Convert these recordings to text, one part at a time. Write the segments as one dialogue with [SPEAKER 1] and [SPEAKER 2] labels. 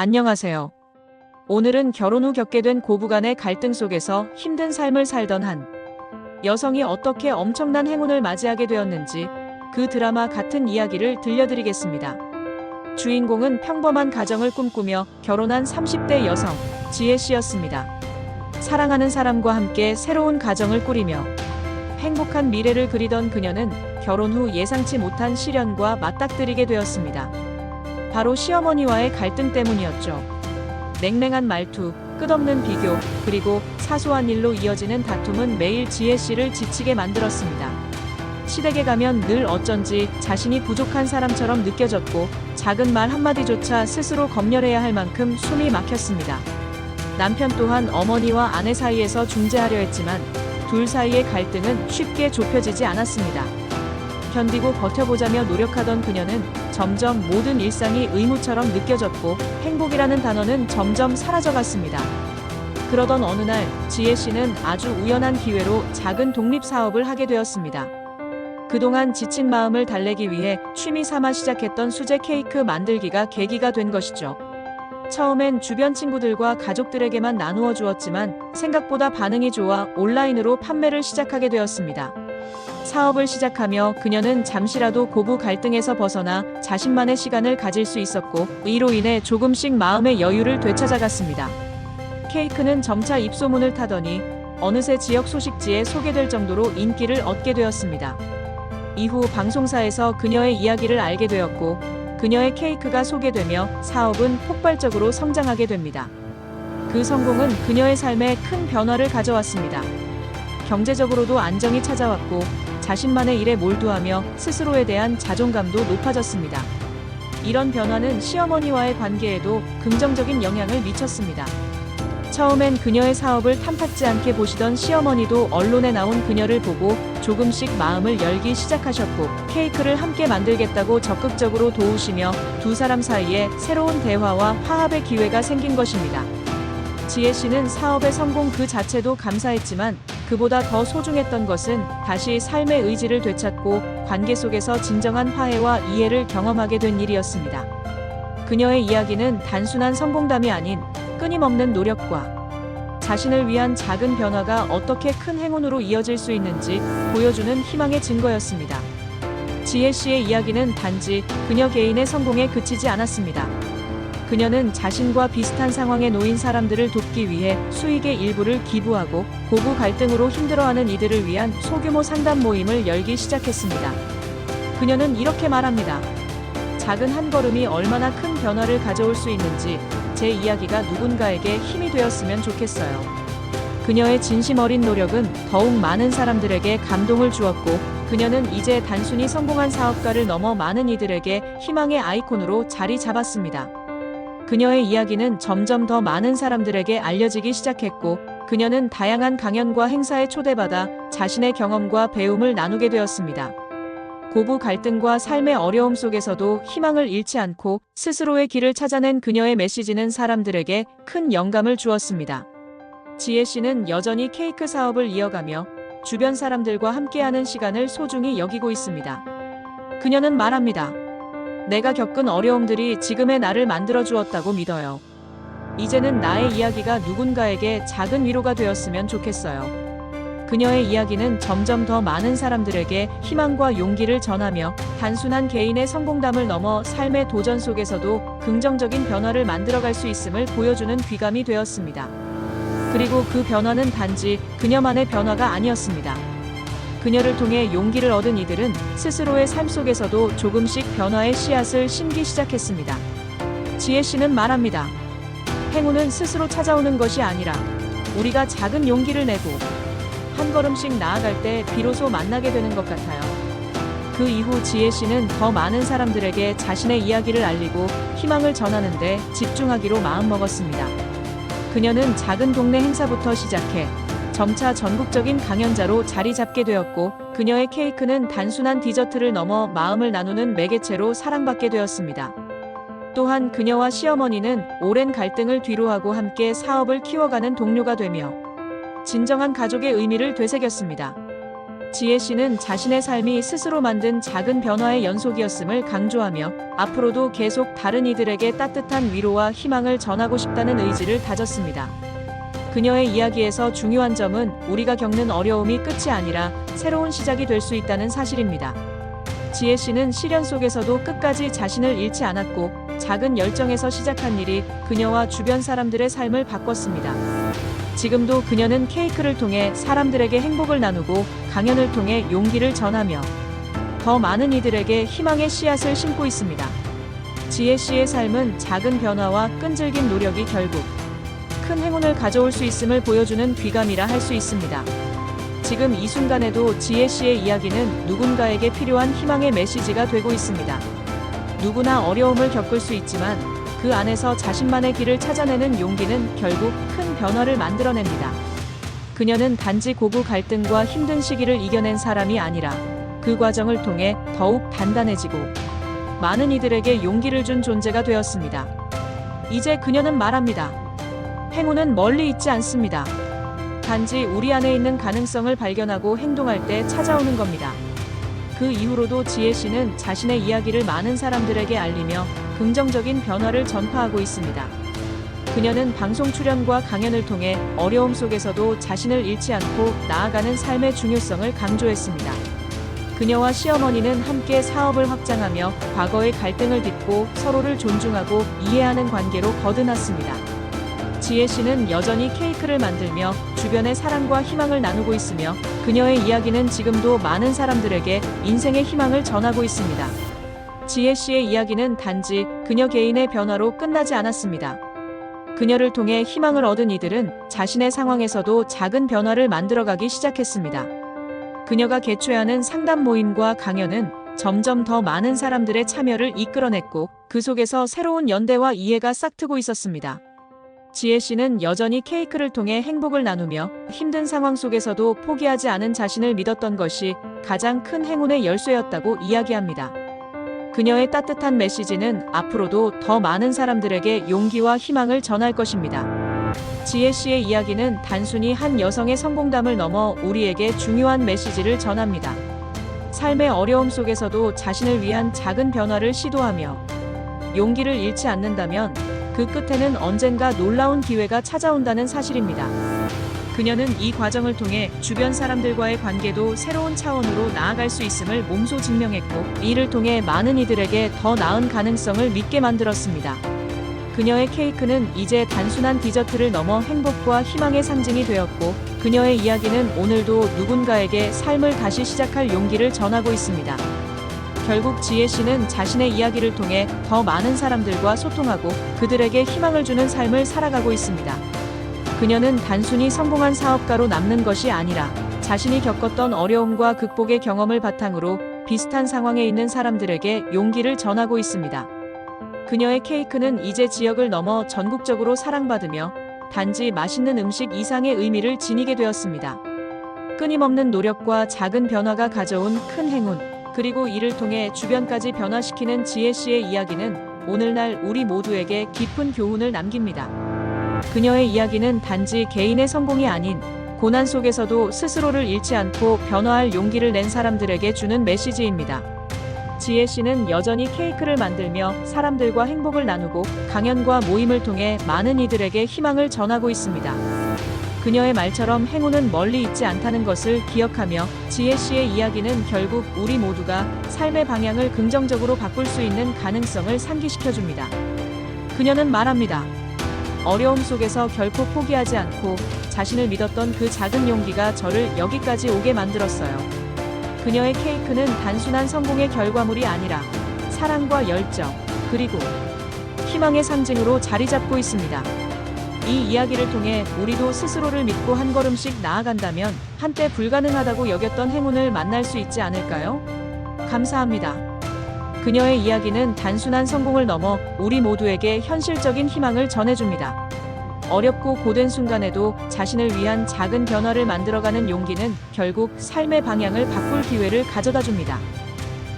[SPEAKER 1] 안녕하세요. 오늘은 결혼 후 겪게 된 고부간의 갈등 속에서 힘든 삶을 살던 한 여성이 어떻게 엄청난 행운을 맞이하게 되었는지 그 드라마 같은 이야기를 들려드리겠습니다. 주인공은 평범한 가정을 꿈꾸며 결혼한 30대 여성 지혜 씨였습니다. 사랑하는 사람과 함께 새로운 가정을 꾸리며 행복한 미래를 그리던 그녀는 결혼 후 예상치 못한 시련과 맞닥뜨리게 되었습니다. 바로 시어머니와의 갈등 때문이었죠. 냉랭한 말투, 끝없는 비교, 그리고 사소한 일로 이어지는 다툼은 매일 지혜 씨를 지치게 만들었습니다. 시댁에 가면 늘 어쩐지 자신이 부족한 사람처럼 느껴졌고 작은 말 한마디조차 스스로 검열해야 할 만큼 숨이 막혔습니다. 남편 또한 어머니와 아내 사이에서 중재하려 했지만 둘 사이의 갈등은 쉽게 좁혀지지 않았습니다. 견디고 버텨보자며 노력하던 그녀는 점점 모든 일상이 의무처럼 느껴졌고 행복이라는 단어는 점점 사라져갔습니다. 그러던 어느 날 지혜 씨는 아주 우연한 기회로 작은 독립 사업을 하게 되었습니다. 그동안 지친 마음을 달래기 위해 취미 삼아 시작했던 수제 케이크 만들기가 계기가 된 것이죠. 처음엔 주변 친구들과 가족들에게만 나누어 주었지만 생각보다 반응이 좋아 온라인으로 판매를 시작하게 되었습니다. 사업을 시작하며 그녀는 잠시라도 고부 갈등에서 벗어나 자신만의 시간을 가질 수 있었고 이로 인해 조금씩 마음의 여유를 되찾아갔습니다. 케이크는 점차 입소문을 타더니 어느새 지역 소식지에 소개될 정도로 인기를 얻게 되었습니다. 이후 방송사에서 그녀의 이야기를 알게 되었고 그녀의 케이크가 소개되며 사업은 폭발적으로 성장하게 됩니다. 그 성공은 그녀의 삶에 큰 변화를 가져왔습니다. 경제적으로도 안정이 찾아왔고 자신만의 일에 몰두하며 스스로에 대한 자존감도 높아졌습니다. 이런 변화는 시어머니와의 관계에도 긍정적인 영향을 미쳤습니다. 처음엔 그녀의 사업을 탐탁지 않게 보시던 시어머니도 언론에 나온 그녀를 보고 조금씩 마음을 열기 시작하셨고 케이크를 함께 만들겠다고 적극적으로 도우시며 두 사람 사이에 새로운 대화와 화합의 기회가 생긴 것입니다. 지혜 씨는 사업의 성공 그 자체도 감사했지만 그보다 더 소중했던 것은 다시 삶의 의지를 되찾고 관계 속에서 진정한 화해와 이해를 경험하게 된 일이었습니다. 그녀의 이야기는 단순한 성공담이 아닌 끊임없는 노력과 자신을 위한 작은 변화가 어떻게 큰 행운으로 이어질 수 있는지 보여주는 희망의 증거였습니다. 지혜 씨의 이야기는 단지 그녀 개인의 성공에 그치지 않았습니다. 그녀는 자신과 비슷한 상황에 놓인 사람들을 돕기 위해 수익의 일부를 기부하고 고부 갈등으로 힘들어하는 이들을 위한 소규모 상담 모임을 열기 시작했습니다. 그녀는 이렇게 말합니다. 작은 한 걸음이 얼마나 큰 변화를 가져올 수 있는지 제 이야기가 누군가에게 힘이 되었으면 좋겠어요. 그녀의 진심 어린 노력은 더욱 많은 사람들에게 감동을 주었고 그녀는 이제 단순히 성공한 사업가를 넘어 많은 이들에게 희망의 아이콘으로 자리 잡았습니다. 그녀의 이야기는 점점 더 많은 사람들에게 알려지기 시작했고 그녀는 다양한 강연과 행사에 초대받아 자신의 경험과 배움을 나누게 되었습니다. 고부 갈등과 삶의 어려움 속에서도 희망을 잃지 않고 스스로의 길을 찾아낸 그녀의 메시지는 사람들에게 큰 영감을 주었습니다. 지혜 씨는 여전히 케이크 사업을 이어가며 주변 사람들과 함께하는 시간을 소중히 여기고 있습니다. 그녀는 말합니다. 내가 겪은 어려움들이 지금의 나를 만들어 주었다고 믿어요. 이제는 나의 이야기가 누군가에게 작은 위로가 되었으면 좋겠어요. 그녀의 이야기는 점점 더 많은 사람들에게 희망과 용기를 전하며 단순한 개인의 성공담을 넘어 삶의 도전 속에서도 긍정적인 변화를 만들어갈 수 있음을 보여주는 귀감이 되었습니다. 그리고 그 변화는 단지 그녀만의 변화가 아니었습니다. 그녀를 통해 용기를 얻은 이들은 스스로의 삶 속에서도 조금씩 변화의 씨앗을 심기 시작했습니다. 지혜 씨는 말합니다. 행운은 스스로 찾아오는 것이 아니라 우리가 작은 용기를 내고 한 걸음씩 나아갈 때 비로소 만나게 되는 것 같아요. 그 이후 지혜 씨는 더 많은 사람들에게 자신의 이야기를 알리고 희망을 전하는 데 집중하기로 마음먹었습니다. 그녀는 작은 동네 행사부터 시작해 점차 전국적인 강연자로 자리 잡게 되었고 그녀의 케이크는 단순한 디저트를 넘어 마음을 나누는 매개체로 사랑받게 되었습니다. 또한 그녀와 시어머니는 오랜 갈등을 뒤로하고 함께 사업을 키워가는 동료가 되며 진정한 가족의 의미를 되새겼습니다. 지혜 씨는 자신의 삶이 스스로 만든 작은 변화의 연속이었음을 강조하며 앞으로도 계속 다른 이들에게 따뜻한 위로와 희망을 전하고 싶다는 의지를 다졌습니다. 그녀의 이야기에서 중요한 점은 우리가 겪는 어려움이 끝이 아니라 새로운 시작이 될 수 있다는 사실입니다. 지혜 씨는 시련 속에서도 끝까지 자신을 잃지 않았고 작은 열정에서 시작한 일이 그녀와 주변 사람들의 삶을 바꿨습니다. 지금도 그녀는 케이크를 통해 사람들에게 행복을 나누고 강연을 통해 용기를 전하며 더 많은 이들에게 희망의 씨앗을 심고 있습니다. 지혜 씨의 삶은 작은 변화와 끈질긴 노력이 결국 큰 행운을 가져올 수 있음을 보여주는 귀감이라 할 수 있습니다. 지금 이 순간에도 지혜 씨의 이야기는 누군가에게 필요한 희망의 메시지가 되고 있습니다. 누구나 어려움을 겪을 수 있지만 그 안에서 자신만의 길을 찾아내는 용기는 결국 큰 변화를 만들어냅니다. 그녀는 단지 고부 갈등과 힘든 시기를 이겨낸 사람이 아니라 그 과정을 통해 더욱 단단해지고 많은 이들에게 용기를 준 존재가 되었습니다. 이제 그녀는 말합니다. 행운은 멀리 있지 않습니다. 단지 우리 안에 있는 가능성을 발견하고 행동할 때 찾아오는 겁니다. 그 이후로도 지혜 씨는 자신의 이야기를 많은 사람들에게 알리며 긍정적인 변화를 전파하고 있습니다. 그녀는 방송 출연과 강연을 통해 어려움 속에서도 자신을 잃지 않고 나아가는 삶의 중요성을 강조했습니다. 그녀와 시어머니는 함께 사업을 확장하며 과거의 갈등을 딛고 서로를 존중하고 이해하는 관계로 거듭났습니다. 지혜 씨는 여전히 케이크를 만들며 주변의 사랑과 희망을 나누고 있으며 그녀의 이야기는 지금도 많은 사람들에게 인생의 희망을 전하고 있습니다. 지혜 씨의 이야기는 단지 그녀 개인의 변화로 끝나지 않았습니다. 그녀를 통해 희망을 얻은 이들은 자신의 상황에서도 작은 변화를 만들어가기 시작했습니다. 그녀가 개최하는 상담 모임과 강연은 점점 더 많은 사람들의 참여를 이끌어냈고 그 속에서 새로운 연대와 이해가 싹트고 있었습니다. 지혜 씨는 여전히 케이크를 통해 행복을 나누며 힘든 상황 속에서도 포기하지 않은 자신을 믿었던 것이 가장 큰 행운의 열쇠였다고 이야기합니다. 그녀의 따뜻한 메시지는 앞으로도 더 많은 사람들에게 용기와 희망을 전할 것입니다. 지혜 씨의 이야기는 단순히 한 여성의 성공담을 넘어 우리에게 중요한 메시지를 전합니다. 삶의 어려움 속에서도 자신을 위한 작은 변화를 시도하며 용기를 잃지 않는다면 그 끝에는 언젠가 놀라운 기회가 찾아온다는 사실입니다. 그녀는 이 과정을 통해 주변 사람들과의 관계도 새로운 차원으로 나아갈 수 있음을 몸소 증명했고 이를 통해 많은 이들에게 더 나은 가능성을 믿게 만들었습니다. 그녀의 케이크는 이제 단순한 디저트를 넘어 행복과 희망의 상징이 되었고 그녀의 이야기는 오늘도 누군가에게 삶을 다시 시작할 용기를 전하고 있습니다. 결국 지혜 씨는 자신의 이야기를 통해 더 많은 사람들과 소통하고 그들에게 희망을 주는 삶을 살아가고 있습니다. 그녀는 단순히 성공한 사업가로 남는 것이 아니라 자신이 겪었던 어려움과 극복의 경험을 바탕으로 비슷한 상황에 있는 사람들에게 용기를 전하고 있습니다. 그녀의 케이크는 이제 지역을 넘어 전국적으로 사랑받으며 단지 맛있는 음식 이상의 의미를 지니게 되었습니다. 끊임없는 노력과 작은 변화가 가져온 큰 행운, 그리고 이를 통해 주변까지 변화시키는 지혜 씨의 이야기는 오늘날 우리 모두에게 깊은 교훈을 남깁니다. 그녀의 이야기는 단지 개인의 성공이 아닌 고난 속에서도 스스로를 잃지 않고 변화할 용기를 낸 사람들에게 주는 메시지입니다. 지혜 씨는 여전히 케이크를 만들며 사람들과 행복을 나누고 강연과 모임을 통해 많은 이들에게 희망을 전하고 있습니다. 그녀의 말처럼 행운은 멀리 있지 않다는 것을 기억하며 지혜 씨의 이야기는 결국 우리 모두가 삶의 방향을 긍정적으로 바꿀 수 있는 가능성을 상기시켜줍니다. 그녀는 말합니다. 어려움 속에서 결코 포기하지 않고 자신을 믿었던 그 작은 용기가 저를 여기까지 오게 만들었어요. 그녀의 케이크는 단순한 성공의 결과물이 아니라 사랑과 열정, 그리고 희망의 상징으로 자리 잡고 있습니다. 이 이야기를 통해 우리도 스스로를 믿고 한 걸음씩 나아간다면 한때 불가능하다고 여겼던 행운을 만날 수 있지 않을까요? 감사합니다. 그녀의 이야기는 단순한 성공을 넘어 우리 모두에게 현실적인 희망을 전해줍니다. 어렵고 고된 순간에도 자신을 위한 작은 변화를 만들어가는 용기는 결국 삶의 방향을 바꿀 기회를 가져다 줍니다.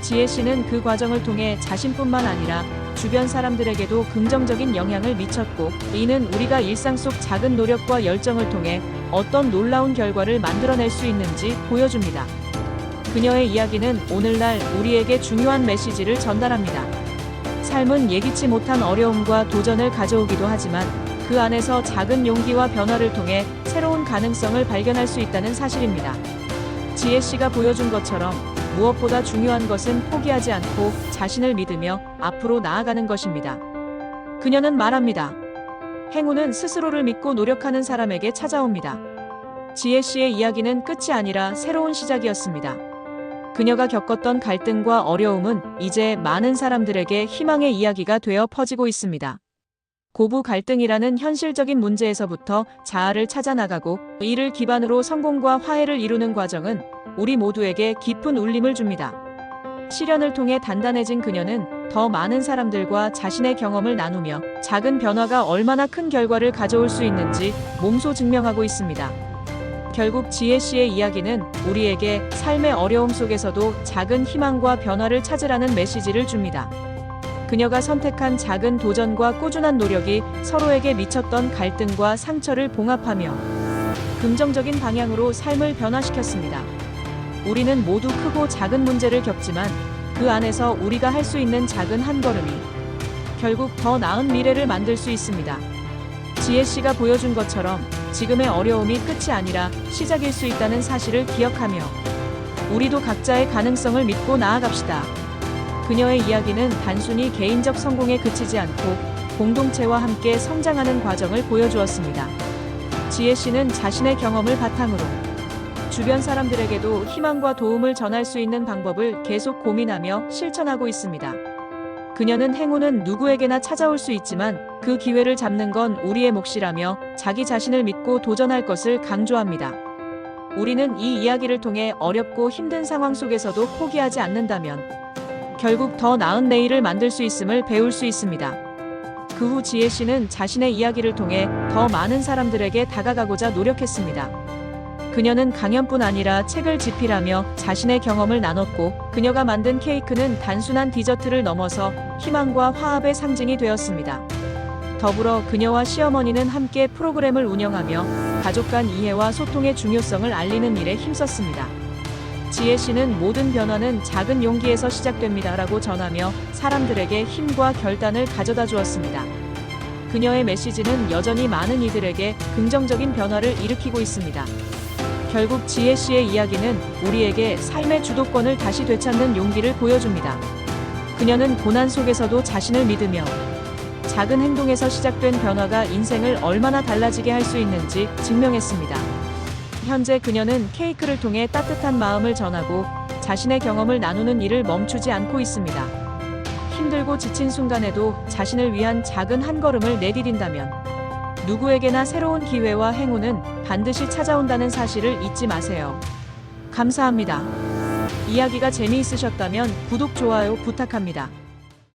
[SPEAKER 1] 지혜 씨는 그 과정을 통해 자신뿐만 아니라 주변 사람들에게도 긍정적인 영향을 미쳤고 이는 우리가 일상 속 작은 노력과 열정을 통해 어떤 놀라운 결과를 만들어낼 수 있는지 보여줍니다. 그녀의 이야기는 오늘날 우리에게 중요한 메시지를 전달합니다. 삶은 예기치 못한 어려움과 도전을 가져오기도 하지만 그 안에서 작은 용기와 변화를 통해 새로운 가능성을 발견할 수 있다는 사실입니다. 지혜 씨가 보여준 것처럼 무엇보다 중요한 것은 포기하지 않고 자신을 믿으며 앞으로 나아가는 것입니다. 그녀는 말합니다. 행운은 스스로를 믿고 노력하는 사람에게 찾아옵니다. 지혜 씨의 이야기는 끝이 아니라 새로운 시작이었습니다. 그녀가 겪었던 갈등과 어려움은 이제 많은 사람들에게 희망의 이야기가 되어 퍼지고 있습니다. 고부 갈등이라는 현실적인 문제에서부터 자아를 찾아 나가고 이를 기반으로 성공과 화해를 이루는 과정은 우리 모두에게 깊은 울림을 줍니다. 시련을 통해 단단해진 그녀는 더 많은 사람들과 자신의 경험을 나누며 작은 변화가 얼마나 큰 결과를 가져올 수 있는지 몸소 증명하고 있습니다. 결국 지혜 씨의 이야기는 우리에게 삶의 어려움 속에서도 작은 희망과 변화를 찾으라는 메시지를 줍니다. 그녀가 선택한 작은 도전과 꾸준한 노력이 서로에게 미쳤던 갈등과 상처를 봉합하며 긍정적인 방향으로 삶을 변화시켰습니다. 우리는 모두 크고 작은 문제를 겪지만 그 안에서 우리가 할 수 있는 작은 한 걸음이 결국 더 나은 미래를 만들 수 있습니다. 지혜 씨가 보여준 것처럼 지금의 어려움이 끝이 아니라 시작일 수 있다는 사실을 기억하며 우리도 각자의 가능성을 믿고 나아갑시다. 그녀의 이야기는 단순히 개인적 성공에 그치지 않고 공동체와 함께 성장하는 과정을 보여주었습니다. 지혜 씨는 자신의 경험을 바탕으로 주변 사람들에게도 희망과 도움을 전할 수 있는 방법을 계속 고민하며 실천하고 있습니다. 그녀는 행운은 누구에게나 찾아올 수 있지만 그 기회를 잡는 건 우리의 몫이라며 자기 자신을 믿고 도전할 것을 강조합니다. 우리는 이 이야기를 통해 어렵고 힘든 상황 속에서도 포기하지 않는다면 결국 더 나은 내일을 만들 수 있음을 배울 수 있습니다. 그 후 지혜 씨는 자신의 이야기를 통해 더 많은 사람들에게 다가가고자 노력했습니다. 그녀는 강연뿐 아니라 책을 집필하며 자신의 경험을 나눴고 그녀가 만든 케이크는 단순한 디저트를 넘어서 희망과 화합의 상징이 되었습니다. 더불어 그녀와 시어머니는 함께 프로그램을 운영하며 가족 간 이해와 소통의 중요성을 알리는 일에 힘썼습니다. 지혜 씨는 모든 변화는 작은 용기에서 시작됩니다라고 전하며 사람들에게 힘과 결단을 가져다 주었습니다. 그녀의 메시지는 여전히 많은 이들에게 긍정적인 변화를 일으키고 있습니다. 결국 지혜 씨의 이야기는 우리에게 삶의 주도권을 다시 되찾는 용기를 보여줍니다. 그녀는 고난 속에서도 자신을 믿으며 작은 행동에서 시작된 변화가 인생을 얼마나 달라지게 할 수 있는지 증명했습니다. 현재 그녀는 케이크를 통해 따뜻한 마음을 전하고 자신의 경험을 나누는 일을 멈추지 않고 있습니다. 힘들고 지친 순간에도 자신을 위한 작은 한 걸음을 내디딘다면 누구에게나 새로운 기회와 행운은 반드시 찾아온다는 사실을 잊지 마세요. 감사합니다. 이야기가 재미있으셨다면 구독, 좋아요 부탁합니다.